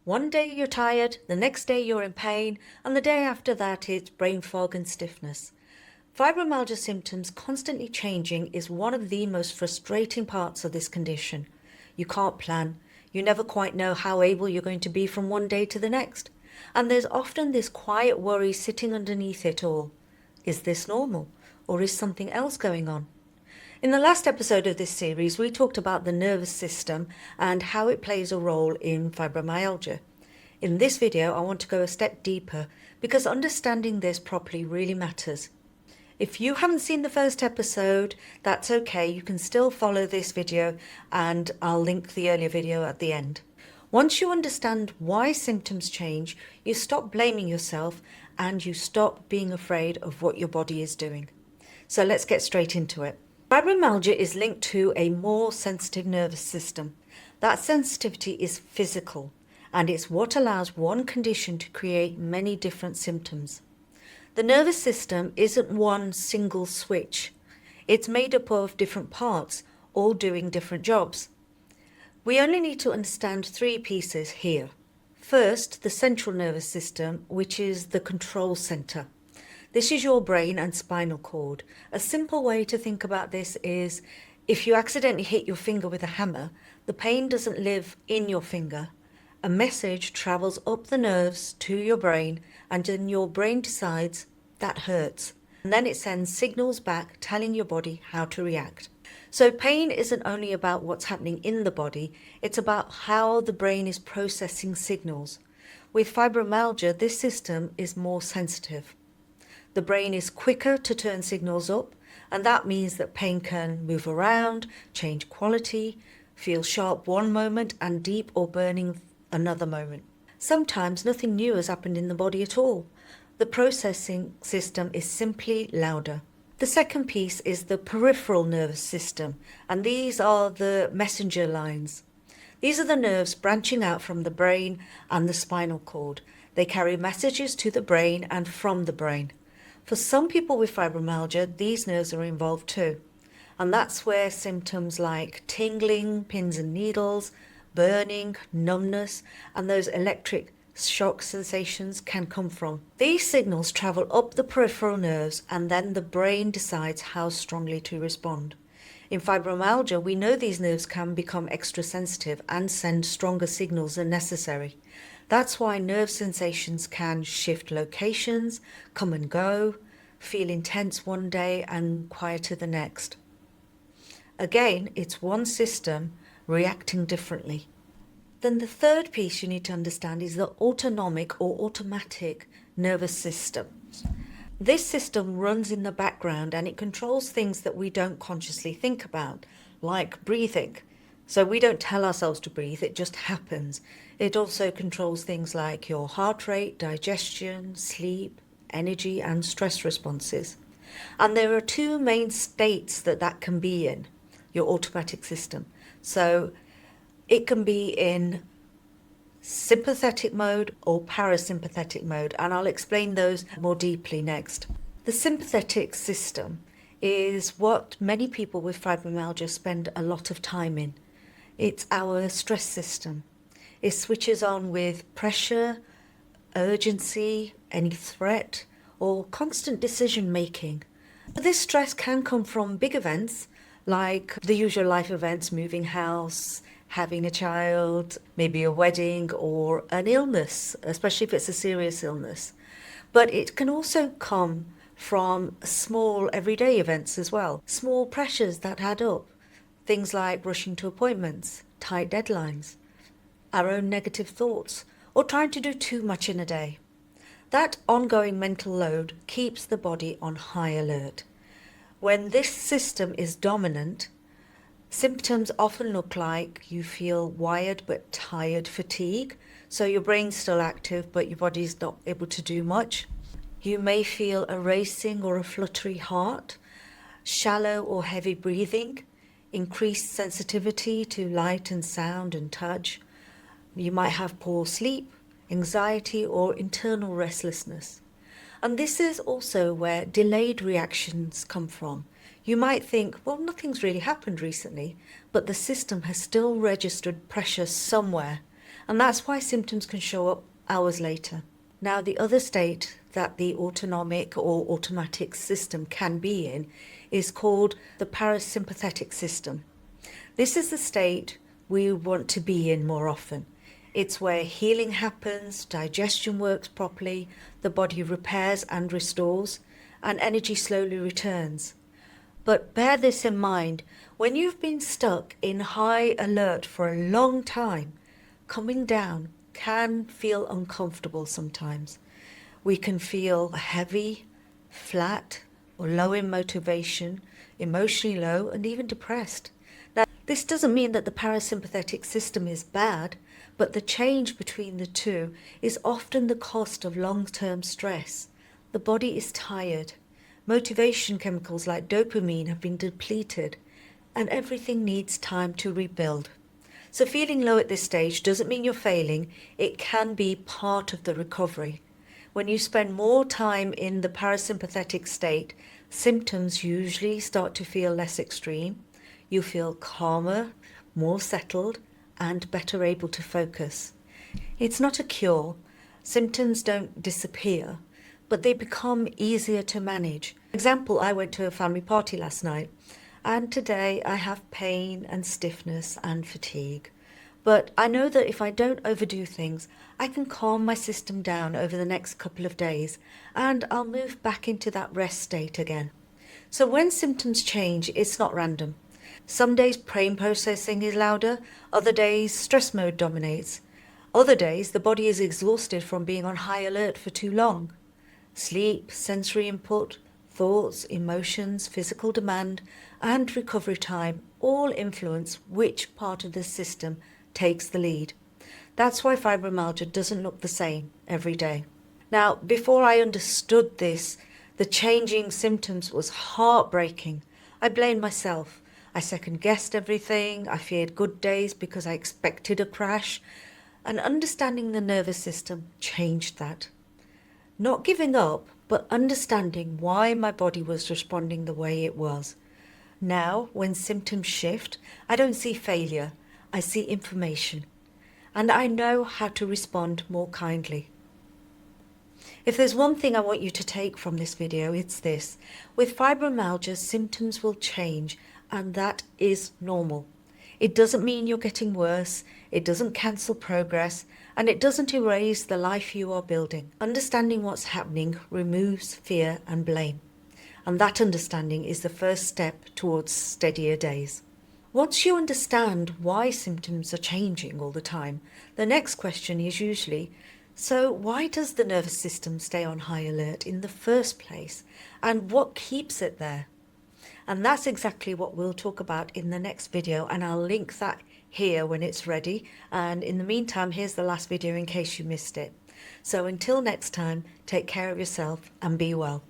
One day you're tired, the next day you're in pain, and the day after that it's brain fog and stiffness. Fibromyalgia symptoms constantly changing is one of the most frustrating parts of this condition. You can't plan. You never quite know how able you're going to be from one day to the next. And there's often this quiet worry sitting underneath it all. Is this normal? Or is something else going on? In the last episode of this series, we talked about the nervous system and how it plays a role in fibromyalgia. In this video, I want to go a step deeper because understanding this properly really matters. If you haven't seen the first episode, that's okay. You can still follow this video and I'll link the earlier video at the end. Once you understand why symptoms change, you stop blaming yourself and you stop being afraid of what your body is doing. So let's get straight into it. Fibromyalgia is linked to a more sensitive nervous system. That sensitivity is physical, and it's what allows one condition to create many different symptoms. The nervous system isn't one single switch. It's made up of different parts, all doing different jobs. We only need to understand three pieces here. First, the central nervous system, which is the control center. This is your brain and spinal cord. A simple way to think about this is if you accidentally hit your finger with a hammer, the pain doesn't live in your finger. A message travels up the nerves to your brain, and then your brain decides that hurts. And then it sends signals back telling your body how to react. So pain isn't only about what's happening in the body, it's about how the brain is processing signals. With fibromyalgia, this system is more sensitive. The brain is quicker to turn signals up, and that means that pain can move around, change quality, feel sharp one moment and deep or burning another moment. Sometimes nothing new has happened in the body at all. The processing system is simply louder. The second piece is the peripheral nervous system, and these are the messenger lines. These are the nerves branching out from the brain and the spinal cord. They carry messages to the brain and from the brain. For some people with fibromyalgia, these nerves are involved too. And that's where symptoms like tingling, pins and needles, burning, numbness, and those electric shock sensations can come from. These signals travel up the peripheral nerves and then the brain decides how strongly to respond. In fibromyalgia, we know these nerves can become extra sensitive and send stronger signals than necessary. That's why nerve sensations can shift locations, come and go, feel intense one day and quieter the next. Again, it's one system reacting differently. Then the third piece you need to understand is the autonomic or automatic nervous system. This system runs in the background and it controls things that we don't consciously think about, like breathing. So we don't tell ourselves to breathe, it just happens. It also controls things like your heart rate, digestion, sleep, energy and stress responses. And there are two main states that can be in your automatic system. So it can be in sympathetic mode or parasympathetic mode, and I'll explain those more deeply next. The sympathetic system is what many people with fibromyalgia spend a lot of time in. It's our stress system. It switches on with pressure, urgency, any threat, or constant decision making. This stress can come from big events like the usual life events, moving house, having a child, maybe a wedding or an illness, especially if it's a serious illness. But it can also come from small everyday events as well, small pressures that add up. Things like rushing to appointments, tight deadlines, our own negative thoughts, or trying to do too much in a day. That ongoing mental load keeps the body on high alert. When this system is dominant, symptoms often look like you feel wired but tired, fatigue. So your brain's still active but your body's not able to do much. You may feel a racing or a fluttery heart, shallow or heavy breathing, increased sensitivity to light and sound and touch. You might have poor sleep, anxiety or internal restlessness. And this is also where delayed reactions come from. You might think, well, nothing's really happened recently, but the system has still registered pressure somewhere, and that's why symptoms can show up hours later. Now, the other state that the autonomic or automatic system can be in is called the parasympathetic system. This is the state we want to be in more often. It's where healing happens, digestion works properly, the body repairs and restores, and energy slowly returns. But bear this in mind, when you've been stuck in high alert for a long time, coming down can feel uncomfortable sometimes. We can feel heavy, flat, or low in motivation, emotionally low, and even depressed. Now, this doesn't mean that the parasympathetic system is bad, but the change between the two is often the cost of long-term stress. The body is tired. Motivation chemicals like dopamine have been depleted, and everything needs time to rebuild. So feeling low at this stage doesn't mean you're failing. It can be part of the recovery. When you spend more time in the parasympathetic state, symptoms usually start to feel less extreme. You feel calmer, more settled, and better able to focus. It's not a cure. Symptoms don't disappear, but they become easier to manage. For example, I went to a family party last night, and today I have pain and stiffness and fatigue. But I know that if I don't overdo things, I can calm my system down over the next couple of days, and I'll move back into that rest state again. So when symptoms change, it's not random. Some days brain processing is louder, other days stress mode dominates. Other days the body is exhausted from being on high alert for too long. Sleep, sensory input, thoughts, emotions, physical demand, and recovery time all influence which part of the system takes the lead. That's why fibromyalgia doesn't look the same every day. Now, before I understood this, the changing symptoms was heartbreaking. I blamed myself. I second-guessed everything. I feared good days because I expected a crash. And understanding the nervous system changed that. Not giving up, but understanding why my body was responding the way it was. Now, when symptoms shift, I don't see failure. I see information. And I know how to respond more kindly. If there's one thing I want you to take from this video, it's this. With fibromyalgia, symptoms will change, and that is normal. It doesn't mean you're getting worse, it doesn't cancel progress, and it doesn't erase the life you are building. Understanding what's happening removes fear and blame. And that understanding is the first step towards steadier days. Once you understand why symptoms are changing all the time, the next question is usually, so why does the nervous system stay on high alert in the first place? And what keeps it there? And that's exactly what we'll talk about in the next video, and I'll link that here when it's ready. And in the meantime, here's the last video in case you missed it. So until next time, take care of yourself and be well.